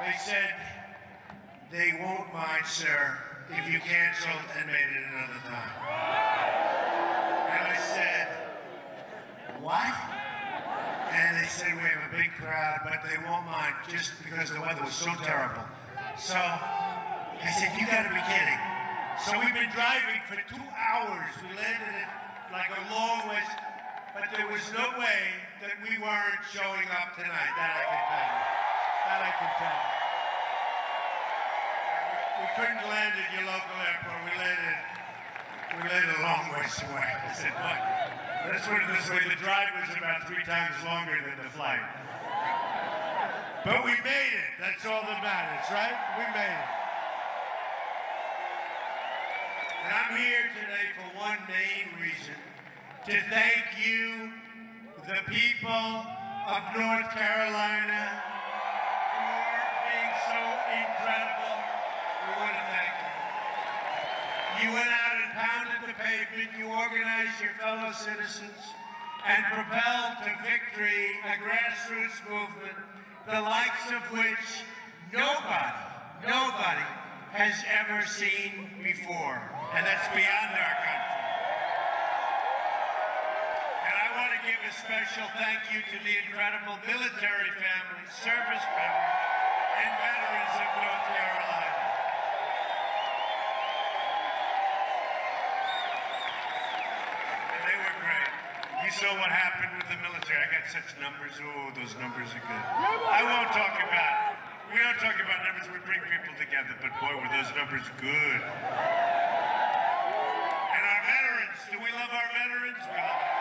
They said, they won't mind, sir, if you canceled and made it another time. And I said, what? And they said, we have a big crowd, but they won't mind just because the weather was so terrible. So I said, you gotta be kidding. So we've been driving for 2 hours. We landed at like a long way, but there was no way that we weren't showing up tonight. That I can tell you. That I can tell you. We couldn't land at your local airport. We landed a long ways away. I said, what? Let's put it this way, the drive was about 3 times longer than the flight. But we made it. That's all that matters, right? We made it. And I'm here today for one main reason, to thank you, the people of North Carolina, for being so incredible. We want to thank you. You went out and pounded the pavement, you organized your fellow citizens, and propelled to victory a grassroots movement, the likes of which nobody has ever seen before. And that's beyond our country. And I want to give a special thank you to the incredible military families, service members, and veterans of North Carolina. And they were great. You saw what happened with the military. I got such numbers. Oh, those numbers are good. I won't talk about it. We don't talk about numbers. We bring people together. But boy, were those numbers good. And our veterans. Do we love our veterans? We love them.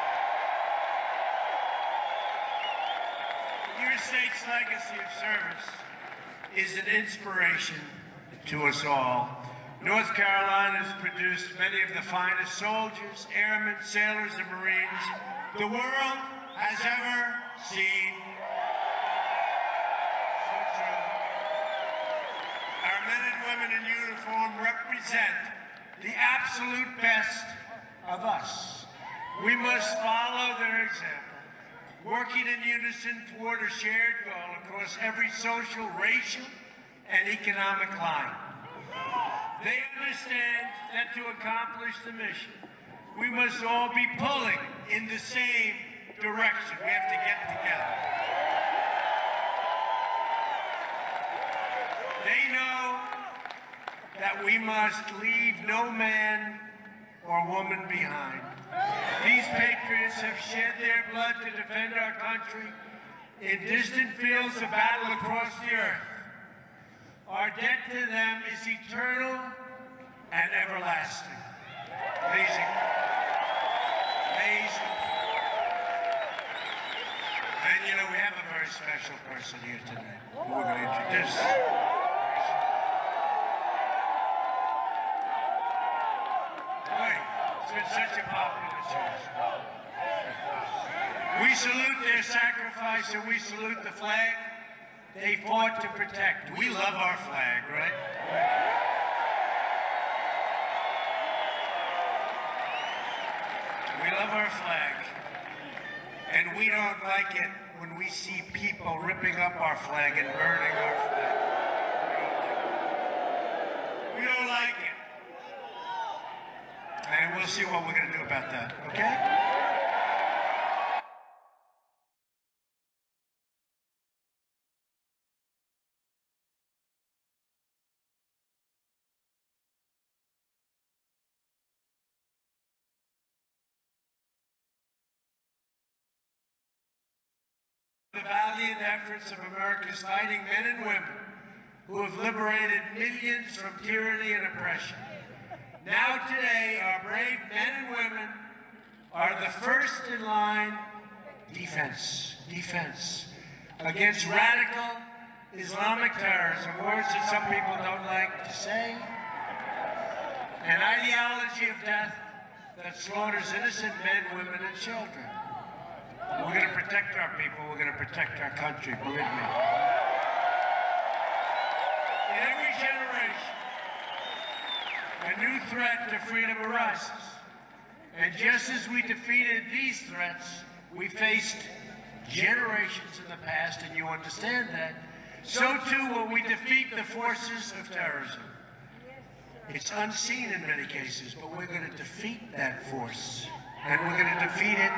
Your state's legacy of service is an inspiration to us all. North Carolina has produced many of the finest soldiers, airmen, sailors, and Marines the world has ever seen. So true. Our men and women in uniform represent the absolute best of us. We must follow their example, working in unison toward a shared goal across every social, racial, and economic line. They understand that to accomplish the mission, we must all be pulling in the same direction. We have to get together. They know that we must leave no man or woman behind. These patriots have shed their blood to defend our country in distant fields of battle across the earth. Our debt to them is eternal and everlasting. Amazing. Amazing. And you know, we have a very special person here today who we're going to introduce. Boy, it's been such a popular choice. We salute their sacrifice and we salute the flag they fought to protect. We love our flag, right? We love our flag. And we don't like it when we see people ripping up our flag and burning our flag. We don't like it. And we'll see what we're going to do about that, okay? The valiant efforts of America's fighting men and women who have liberated millions from tyranny and oppression. Now today, our brave men and women are the first in line defense against radical Islamic terrorism, words that some people don't like to say, an ideology of death that slaughters innocent men, women, and children. We're going to protect our people. We're going to protect our country, believe me. In every generation, a new threat to freedom arises. And just as we defeated these threats, we faced generations in the past, and you understand that. so too will we defeat the forces of terrorism. It's unseen in many cases, but we're going to defeat that force. And we're going to defeat it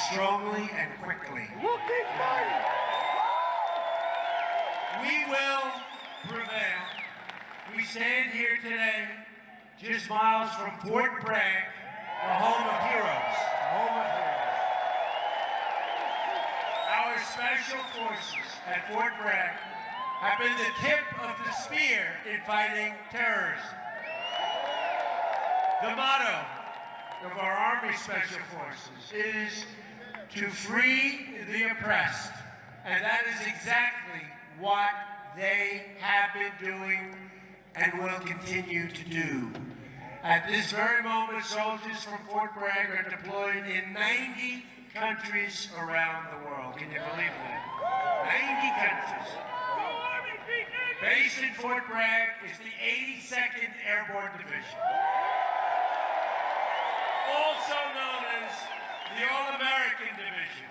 strongly and quickly. We'll keep fighting. We will prevail. We stand here today just miles from Fort Bragg, the home of heroes. The home of heroes. Our special forces at Fort Bragg have been the tip of the spear in fighting terrorism. The motto of our Army Special Forces is to free the oppressed, and that is exactly what they have been doing and will continue to do. At this very moment, soldiers from Fort Bragg are deployed in 90 countries around the world. Can you believe that? 90 countries. Based in Fort Bragg is the 82nd Airborne Division, also known as the All-American Division.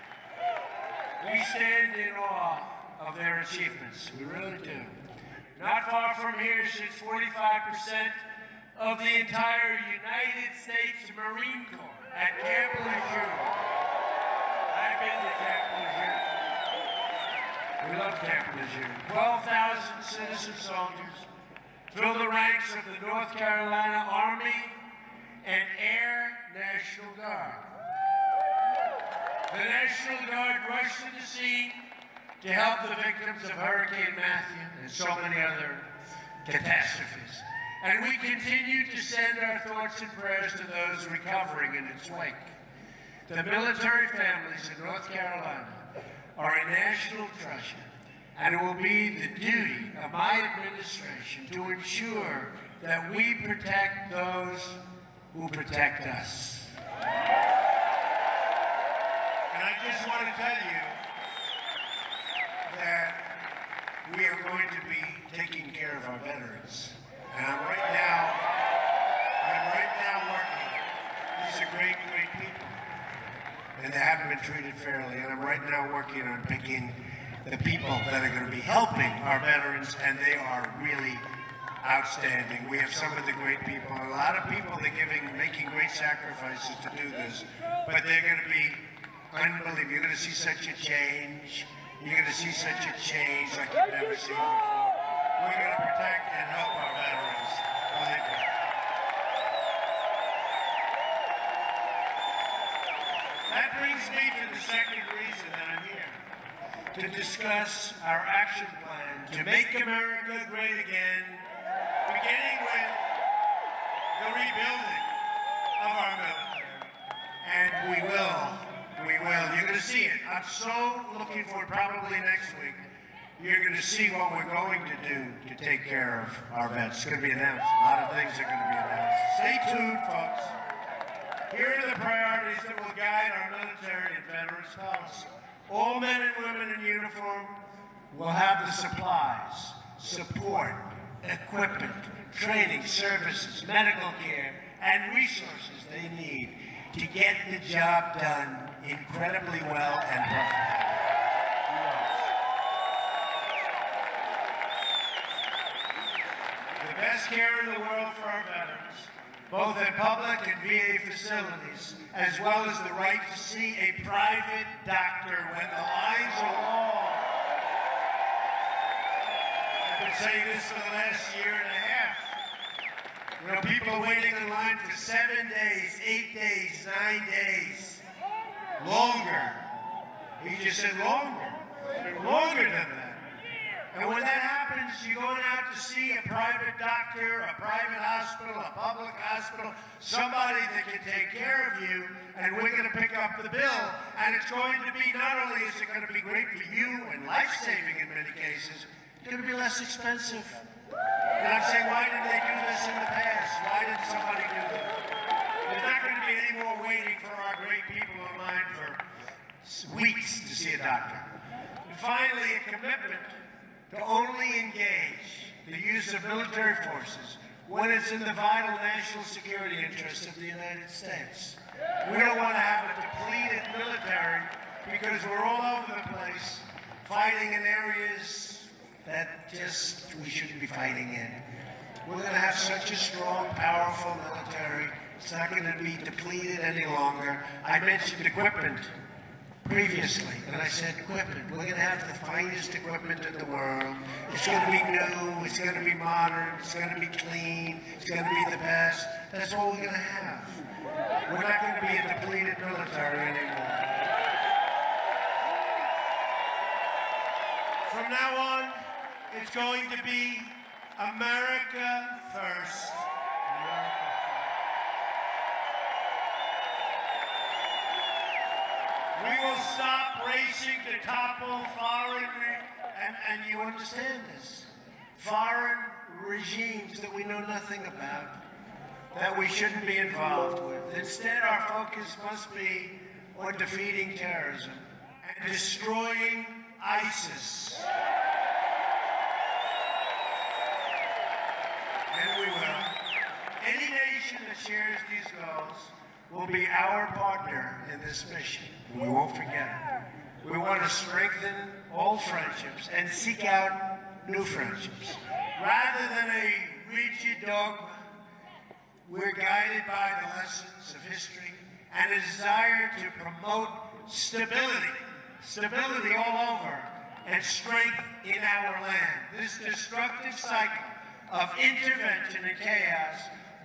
We stand in awe of their achievements. We really do. Not far from here sits 45% of the entire United States Marine Corps at Camp Lejeune. I've been to Camp Lejeune. We love Camp Lejeune. 12,000 citizen soldiers fill the ranks of the North Carolina Army and Air National Guard. The National Guard rushed to the scene to help the victims of Hurricane Matthew and so many other catastrophes. And we continue to send our thoughts and prayers to those recovering in its wake. The military families in North Carolina are a national treasure, and it will be the duty of my administration to ensure that we protect those who protect us. And I just want to tell you that we are going to be taking care of our veterans. And I'm right now working. These are great, great people. And they haven't been treated fairly. And I'm right now working on picking the people that are going to be helping our veterans, and they are really outstanding. We have some of the great people. A lot of people that are making great sacrifices to do this. But they're going to be unbelievable. You're going to see such a change. You're going to see such a change like you've never seen before. We're going to protect and help our veterans. Believe me. That brings me to the second reason that I'm here, to discuss our action plan to make America great again, beginning with the rebuilding of our military. And we will. You're going to see it. I'm so looking forward, probably next week, you're going to see what we're going to do to take care of our vets. It's going to be announced. A lot of things are going to be announced. Stay tuned, folks. Here are the priorities that will guide our military and veterans policy. All men and women in uniform will have the supplies, support, equipment, training, services, medical care, and resources they need to get the job done incredibly well and profitably. The best care in the world for our veterans, both in public and VA facilities, as well as the right to see a private doctor when the lines are long. I've been saying this for the last year and a half. You know, people are waiting in line for 7 days, 8 days, 9 days. Longer. He just said longer. Longer than that. And when that happens, you're going out to see a private doctor, a private hospital, a public hospital, somebody that can take care of you, and we're going to pick up the bill. And it's going to be, not only is it going to be great for you and life-saving in many cases, it's going to be less expensive. And I'm saying, why did they do this in the past? Why did somebody do that? There's not going to be any more waiting for our great people in line for weeks to see a doctor. And finally, a commitment to only engage the use of military forces when it's in the vital national security interests of the United States. We don't want to have a depleted military because we're all over the place fighting in areas that that just we shouldn't be fighting in. We're going to have such a strong, powerful military. It's not going to be depleted any longer. I mentioned equipment previously, and I said equipment. We're going to have the finest equipment in the world. It's going to be new. It's going to be modern. It's going to be clean. It's going to be the best. That's all we're going to have. We're not going to be a depleted military anymore. From now on, it's going to be America first. America. We will stop racing to topple foreign, and you understand this, foreign regimes that we know nothing about, that we shouldn't be involved with. Instead, our focus must be on defeating terrorism and destroying ISIS. And we will. Any nation that shares these goals will be our partner in this mission. We won't forget it. We want to strengthen old friendships and seek out new friendships. Rather than a rigid dogma, we're guided by the lessons of history and a desire to promote stability all over, and strength in our land. This destructive cycle of intervention and chaos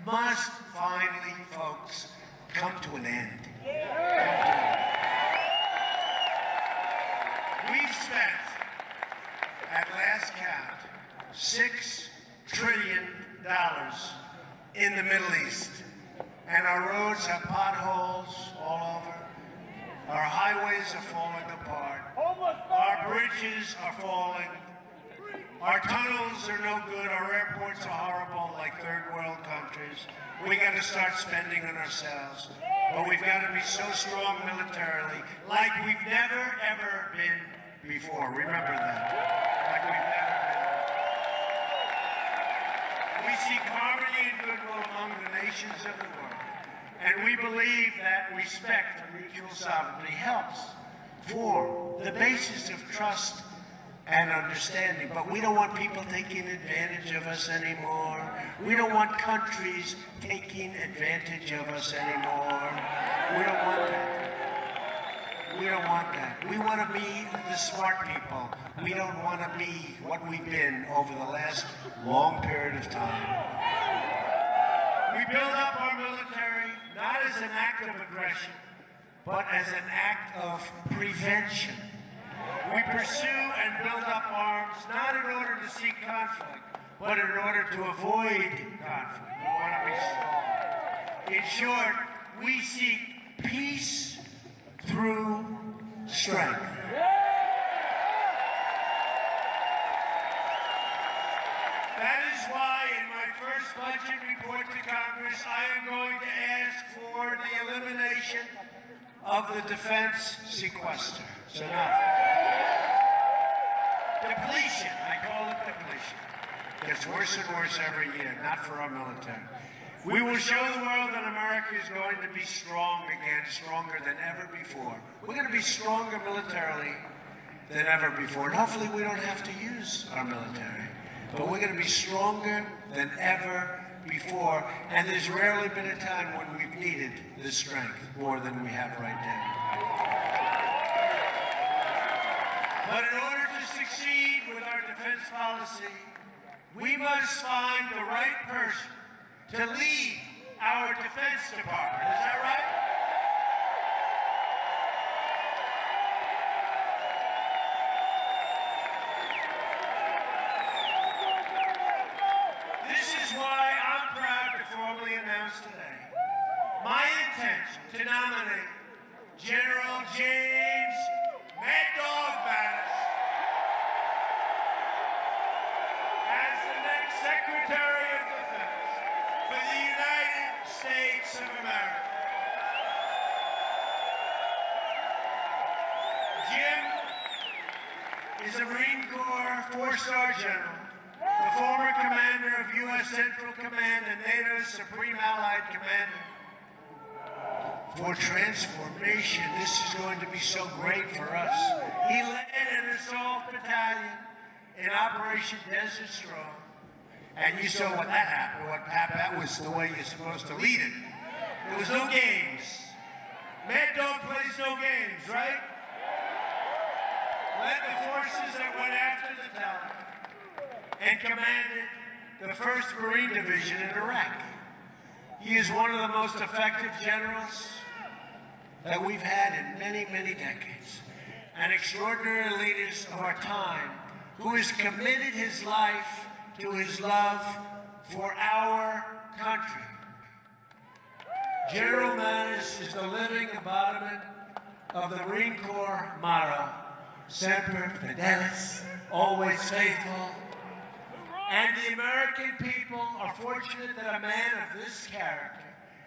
must finally, folks, come to an end. We've spent, at last count, $6 trillion in the Middle East. And our roads have potholes all over. Our highways are falling apart. Our bridges are falling. Our tunnels are no good. Our airports are horrible, like third world countries. We got to start spending on ourselves. But we've got to be so strong militarily, like we've never, ever been before. Remember that. Like we've never been. We seek harmony and goodwill among the nations of the world. And we believe that respect for mutual sovereignty helps form the basis of trust and understanding. But we don't want people taking advantage of us anymore. We don't want countries taking advantage of us anymore. We don't want that. We don't want that. We want to be the smart people. We don't want to be what we've been over the last long period of time. We build up our military not as an act of aggression, but as an act of prevention. We pursue and build up arms not in order to seek conflict, but in order to avoid conflict. We want to be strong. In short, we seek peace through strength. That is why in my first budget report to Congress, I am going to ask for the elimination of the defense sequester. It's enough. Depletion, I call it depletion. Gets worse and worse every year, not for our military. We will show the world that America is going to be strong again, stronger than ever before. We're going to be stronger militarily than ever before. And hopefully we don't have to use our military. But we're going to be stronger than ever before. And there's rarely been a time when we've needed this strength more than we have right now. But in order to succeed with our defense policy, we must find the right person to lead our Defense Department. Is that right? This is why I'm proud to formally announce today my intention to nominate General James Mad Dog Mattis as the next Secretary of Defense for the United States of America. Jim is a Marine Corps four-star general, the former commander of U.S. Central Command and NATO's Supreme Allied Commander. For transformation, this is going to be so great for us. He led an assault battalion in Operation Desert Storm, and you saw what that happened. That was the way you're supposed to lead it. There was no games. Mad Dog plays no games, right? Led the forces that went after the Taliban and commanded the 1st Marine Division in Iraq. He is one of the most effective generals that we've had in many, many decades. An extraordinary leader of our time who has committed his life to his love for our country. General Mattis is the living embodiment of the Marine Corps motto, Semper Fidelis, always faithful. And the American people are fortunate that a man of this character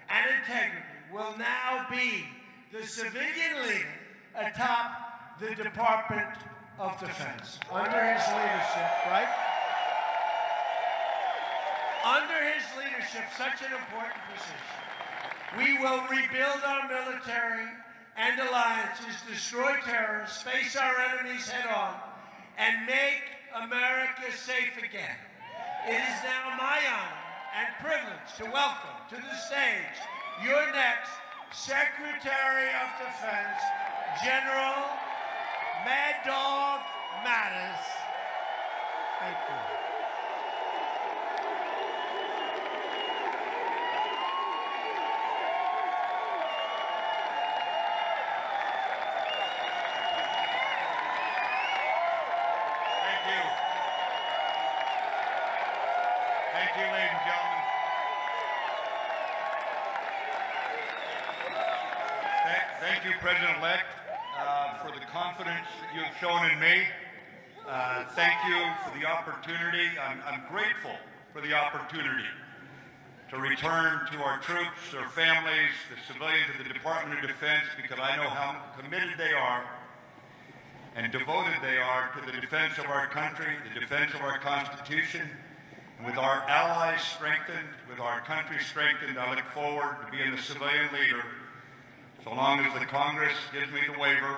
and integrity will now be the civilian leader atop the Department of Defense. Under his leadership, right? Under his leadership, such an important position. We will rebuild our military and alliances, destroy terrorists, face our enemies head on, and make America safe again. It is now my honor and privilege to welcome to the stage your next Secretary of Defense, General Mad Dog Mattis. Thank you. Thank you, ladies and gentlemen. Thank you, President-elect, for the confidence that you have shown in me. Thank you for the opportunity. I'm grateful for the opportunity to return to our troops, their families, the civilians of the Department of Defense, because I know how committed they are and devoted they are to the defense of our country, the defense of our Constitution. With our allies strengthened, with our country strengthened, I look forward to being the civilian leader so long as the Congress gives me the waiver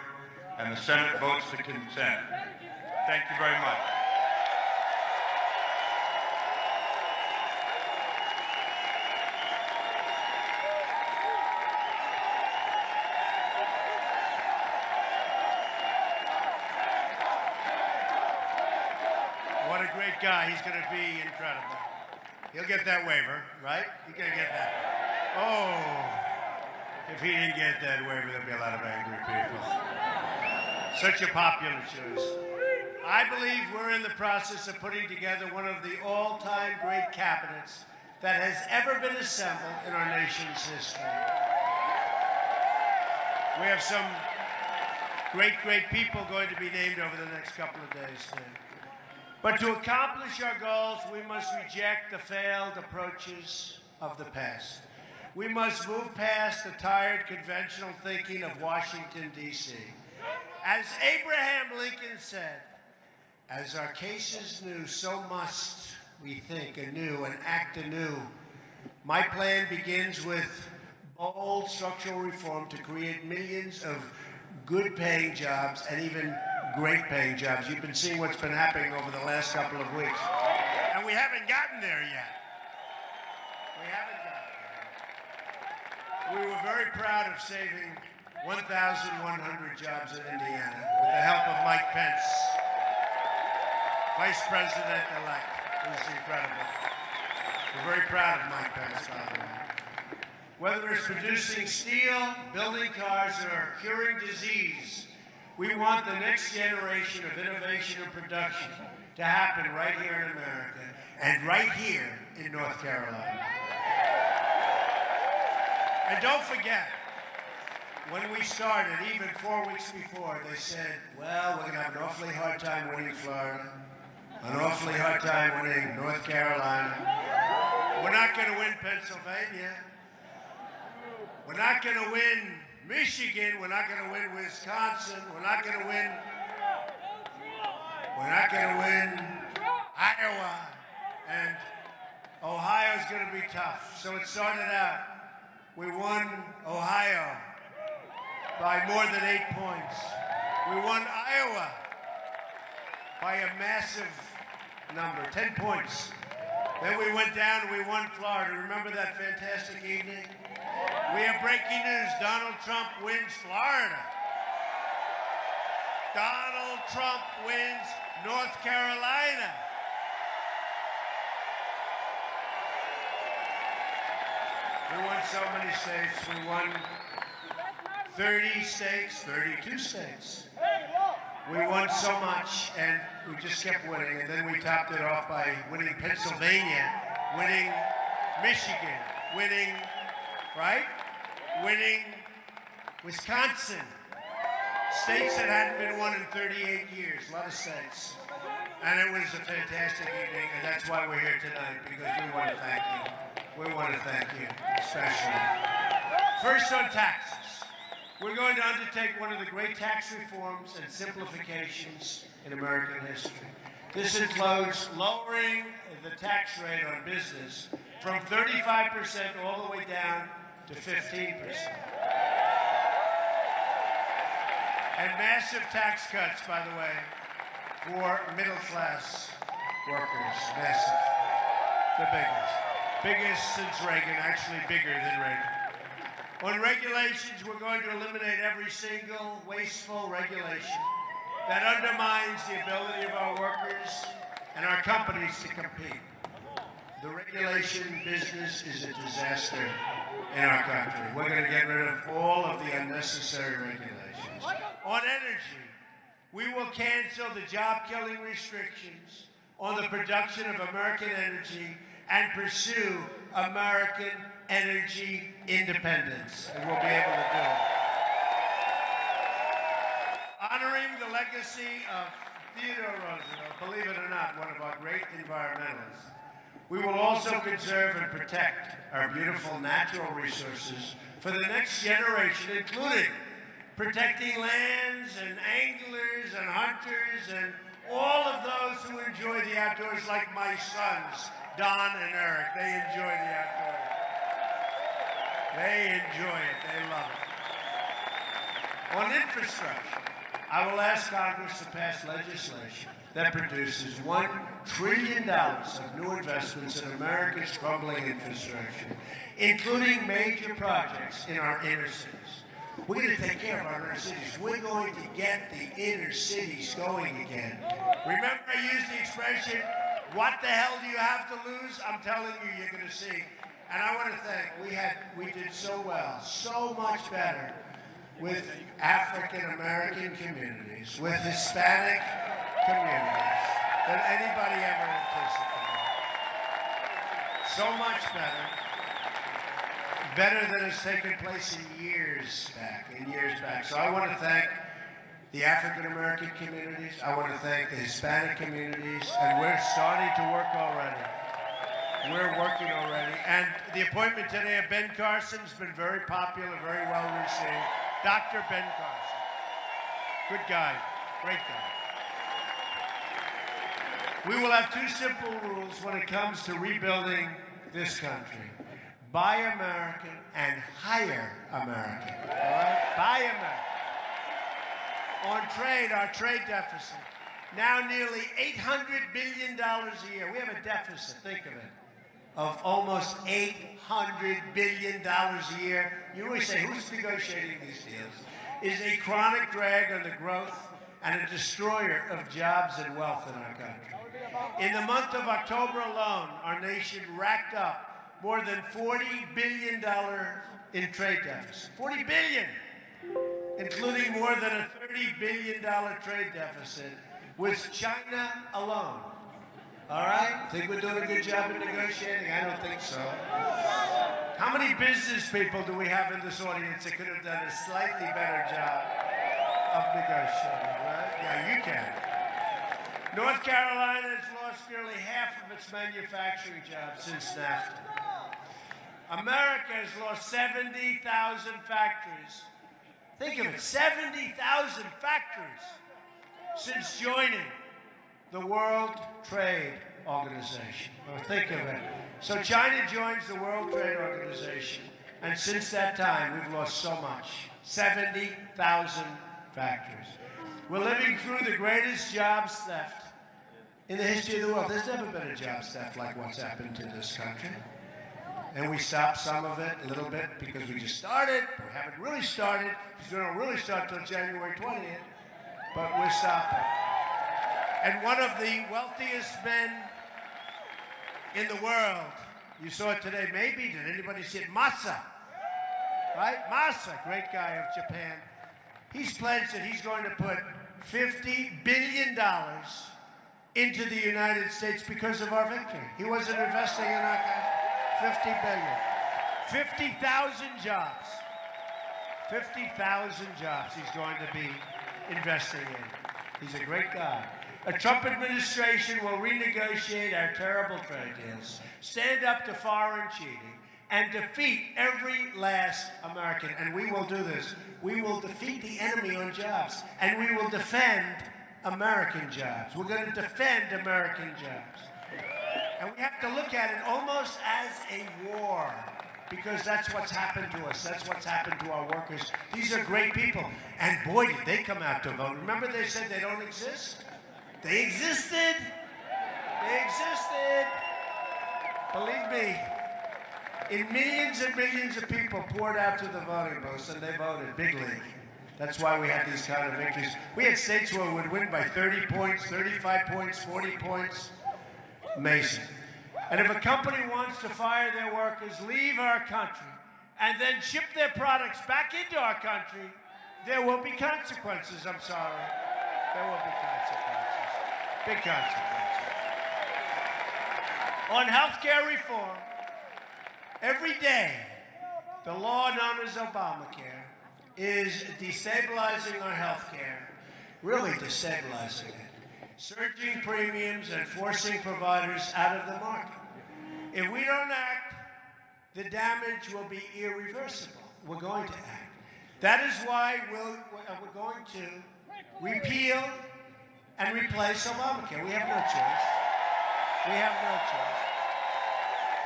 and the Senate votes to consent. Thank you very much. What a great guy. He's going to be incredible. He'll get that waiver, right? He's going to get that. Oh, if he didn't get that waiver, there'll be a lot of angry people. Such a popular choice. I believe we're in the process of putting together one of the all-time great cabinets that has ever been assembled in our nation's history. We have some great, great people going to be named over the next couple of days, too. But to accomplish our goals, we must reject the failed approaches of the past. We must move past the tired, conventional thinking of Washington, D.C. As Abraham Lincoln said, as our case is new, so must we think anew and act anew. My plan begins with bold structural reform to create millions of good-paying jobs and even great-paying jobs. You've been seeing what's been happening over the last couple of weeks. And we haven't gotten there yet. We haven't gotten there. We were very proud of saving 1,100 jobs in Indiana with the help of Mike Pence, Vice President-elect. It was incredible. We're very proud of Mike Pence, by the way. Whether it's producing steel, building cars, or curing disease, we want the next generation of innovation and production to happen right here in America and right here in North Carolina. And don't forget, when we started, even 4 weeks before, they said, well, we're going to have an awfully hard time winning Florida, an awfully hard time winning North Carolina. We're not going to win Pennsylvania. We're not going to win Michigan, we're not going to win Wisconsin, we're not going to win Iowa, and Ohio's going to be tough. So it started out, we won Ohio by more than 8 points. We won Iowa by a massive number, 10 points. Then we went down and we won Florida. Remember that fantastic evening? We have breaking news. Donald Trump wins Florida. Donald Trump wins North Carolina. We won so many states. We won 30 states, 32 states. We won so much, and we just kept winning. And then we topped it off by winning Pennsylvania, winning Michigan, winning, right? Winning Wisconsin. States that hadn't been won in 38 years, a lot of states. And it was a fantastic evening, and that's why we're here tonight, because we want to thank you. We want to thank you, especially. First on taxes. We're going to undertake one of the great tax reforms and simplifications in American history. This includes lowering the tax rate on business from 35% all the way down to 15%. And massive tax cuts, by the way, for middle-class workers. Massive. The biggest. Biggest since Reagan, actually bigger than Reagan. On regulations, we're going to eliminate every single wasteful regulation that undermines the ability of our workers and our companies to compete. The regulation business is a disaster in our country. We're going to get rid of all of the unnecessary regulations. On energy, we will cancel the job-killing restrictions on the production of American energy and pursue American energy independence, and we'll be able to do it. Honoring the legacy of Theodore Roosevelt, believe it or not, one of our great environmentalists, we will also conserve and protect our beautiful natural resources for the next generation, including protecting lands and anglers and hunters and all of those who enjoy the outdoors, like my sons, Don and Eric. They enjoy the outdoors. They enjoy it. They love it. On infrastructure, I will ask Congress to pass legislation that produces $1 trillion of new investments in America's crumbling infrastructure, including major projects in our inner cities. We're going to take care of our inner cities. We're going to get the inner cities going again. Remember I used the expression, what the hell do you have to lose? I'm telling you, you're going to see. And I want to thank, we did so well, so much better with African-American communities, with Hispanic communities than anybody ever anticipated. So much better. Better than has taken place in years back. So I want to thank the African-American communities. I want to thank the Hispanic communities. And we're starting to work already. We're working already. And the appointment today of Ben Carson has been very popular, very well received. Dr. Ben Carson. Good guy. Great guy. We will have two simple rules when it comes to rebuilding this country. Buy American and hire American. All right? Buy American. On trade, our trade deficit, now nearly $800 billion a year. We have a deficit, think of it, of almost $800 billion a year. You always say, who's negotiating these deals? Is a chronic drag on the growth and a destroyer of jobs and wealth in our country. In the month of October alone, our nation racked up more than $40 billion in trade deficit. $40 billion, including more than a $30 billion trade deficit with China alone. All right? Think we're doing a good job in negotiating? I don't think so. How many business people do we have in this audience that could have done a slightly better job of negotiating, right? Yeah, you can. North Carolina has lost nearly half of its manufacturing jobs since NAFTA. America has lost 70,000 factories. Think of it, 70,000 factories since joining the World Trade Organization. Well, think of it. So China joins the World Trade Organization, and since that time, we've lost so much. 70,000 factories. We're living through the greatest jobs theft in the history of the world. There's never been a jobs theft like what's happened to this country. And we stopped some of it a little bit because we just started. We haven't really started because we don't really start till January 20th. But we're stopping. And one of the wealthiest men in the world, you saw it today, maybe, did anybody see it? Masa, right? Masa, great guy of Japan. He's pledged that he's going to put $50 billion into the United States because of our victory. He wasn't investing in our country. 50 billion. 50,000 jobs. 50,000 jobs he's going to be investing in. He's a great guy. A Trump administration will renegotiate our terrible trade deals, stand up to foreign cheating, and defeat every last American. And we will do this. We will defeat the enemy on jobs, and we will defend American jobs. We're going to defend American jobs. And we have to look at it almost as a war, because that's what's happened to us. That's what's happened to our workers. These are great people. And boy, did they come out to vote. Remember they said they don't exist? They existed. They existed. Believe me, in millions and millions of people poured out to the voting booths, and they voted big league. That's why we had these kind of victories. We had states where we would win by 30 points, 35 points, 40 points. Amazing. And if a company wants to fire their workers, leave our country, and then ship their products back into our country, there will be consequences. I'm sorry. There will be consequences. Big consequences. On health care reform, every day, the law known as Obamacare is destabilizing our health care, really destabilizing it. Surging premiums and forcing providers out of the market. If we don't act, the damage will be irreversible. We're going to act. That is why we're going to repeal and replace Obamacare. We have no choice. We have no choice.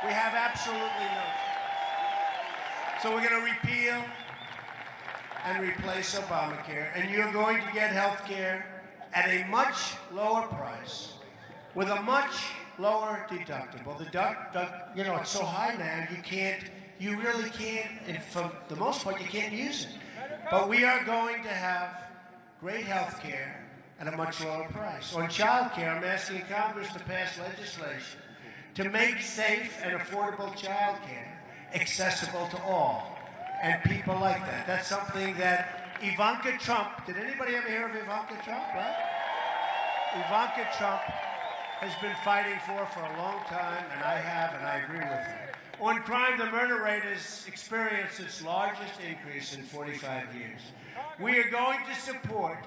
We have absolutely no choice. So we're going to repeal and replace Obamacare, and you're going to get health care at a much lower price, with a much lower deductible. You know, it's so high now, you really can't, and for the most part, you can't use it. But we are going to have great health care at a much lower price. On child care, I'm asking Congress to pass legislation to make safe and affordable child care accessible to all, and people like that. That's something that Ivanka Trump, did anybody ever hear of Ivanka Trump, right? Ivanka Trump has been fighting for a long time, and I have, and I agree with her. On crime, the murder rate has experienced its largest increase in 45 years. We are going to support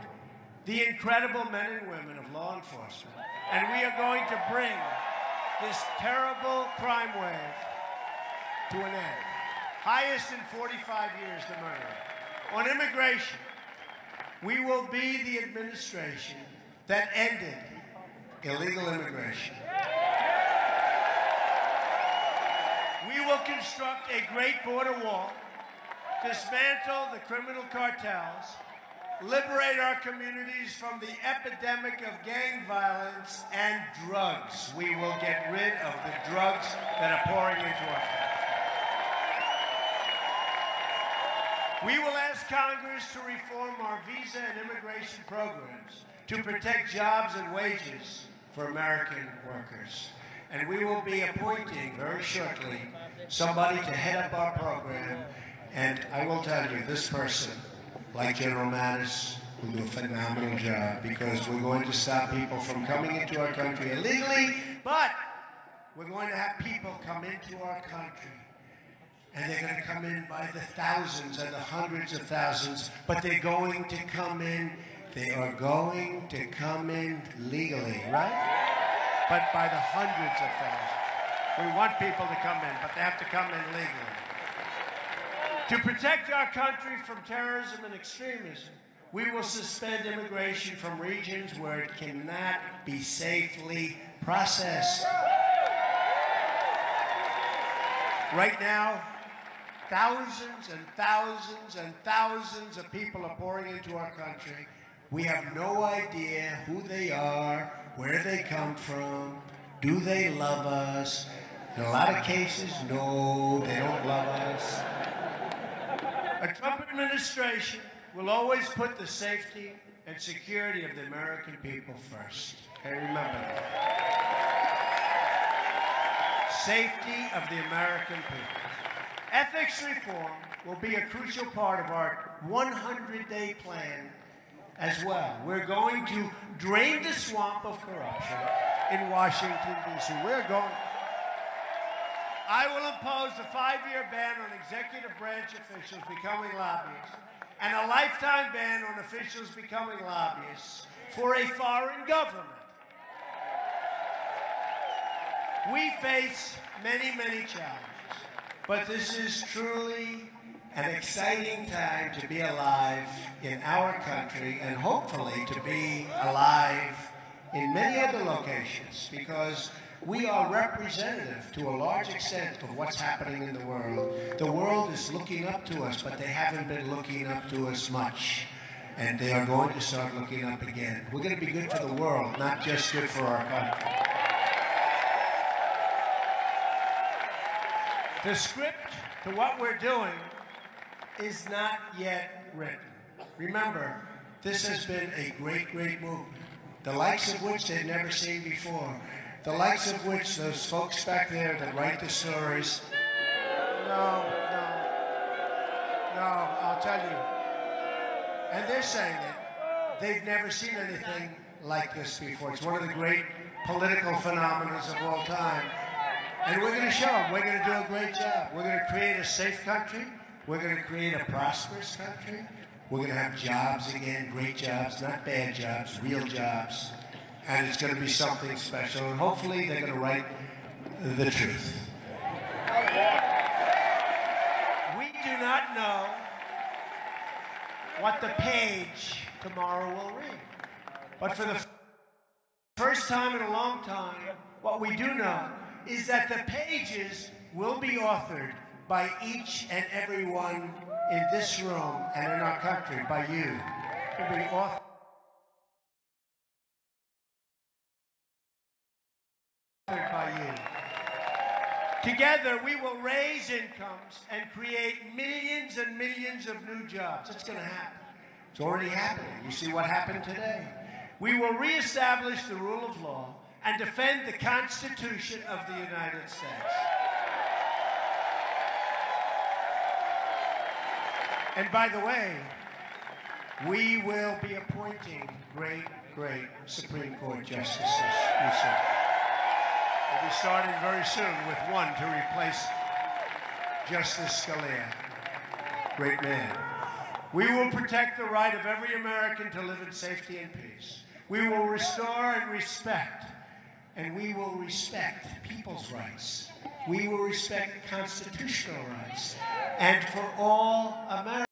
the incredible men and women of law enforcement, and we are going to bring this terrible crime wave to an end. Highest in 45 years, the murder rate. On immigration, we will be the administration that ended illegal immigration. We will construct a great border wall, dismantle the criminal cartels, liberate our communities from the epidemic of gang violence and drugs. We will get rid of the drugs that are pouring into our country. We will ask Congress to reform our visa and immigration programs to protect jobs and wages for American workers. And we will be appointing very shortly somebody to head up our program. And I will tell you, this person, like General Mattis, will do a phenomenal job, because we're going to stop people from coming into our country illegally, but we're going to have people come into our country. And they're going to come in by the thousands and the hundreds of thousands, but they're going to come in, they are going to come in legally, right? But by the hundreds of thousands. We want people to come in, but they have to come in legally. To protect our country from terrorism and extremism, we will suspend immigration from regions where it cannot be safely processed. Right now, thousands and thousands and thousands of people are pouring into our country We have no idea who they are, where they come from, do they love us? In a lot of cases, no, they don't love us. A Trump administration will always put the safety and security of the American people first. And remember that. Safety of the American people. Ethics reform will be a crucial part of our 100-day plan as well. We're going to drain the swamp of corruption in Washington, D.C. I will impose a 5-year ban on executive branch officials becoming lobbyists and a lifetime ban on officials becoming lobbyists for a foreign government. We face many, many challenges, but this is truly an exciting time to be alive in our country and hopefully to be alive in many other locations, because we are representative to a large extent of what's happening in the world. The world is looking up to us, but they haven't been looking up to us much. And they are going to start looking up again. We're going to be good for the world, not just good for our country. The script to what we're doing is not yet written. Remember, this has been a great, great movement, the likes of which they've never seen before. The likes of which those folks back there that write the stories, no, I'll tell you. And they're saying it. They've never seen anything like this before. It's one of the great political phenomena of all time. And we're going to show them. We're going to do a great job. We're going to create a safe country. We're going to create a prosperous country. We're going to have jobs again, great jobs, not bad jobs, real jobs. And it's going to be something special. And hopefully they're going to write the truth. We do not know what the page tomorrow will read. But for the first time in a long time, what we do know is that the pages will be authored by each and every one in this room and in our country, by you. It will be authored by you. Together, we will raise incomes and create millions and millions of new jobs. It's going to happen. It's already happening. You see what happened today. We will reestablish the rule of law and defend the Constitution of the United States. And by the way, we will be appointing great, great Supreme Court justices. You see. We'll be starting very soon with one to replace Justice Scalia. Great man. We will protect the right of every American to live in safety and peace. We will restore and respect, and we will respect people's rights. We will respect constitutional rights. And for all Americans,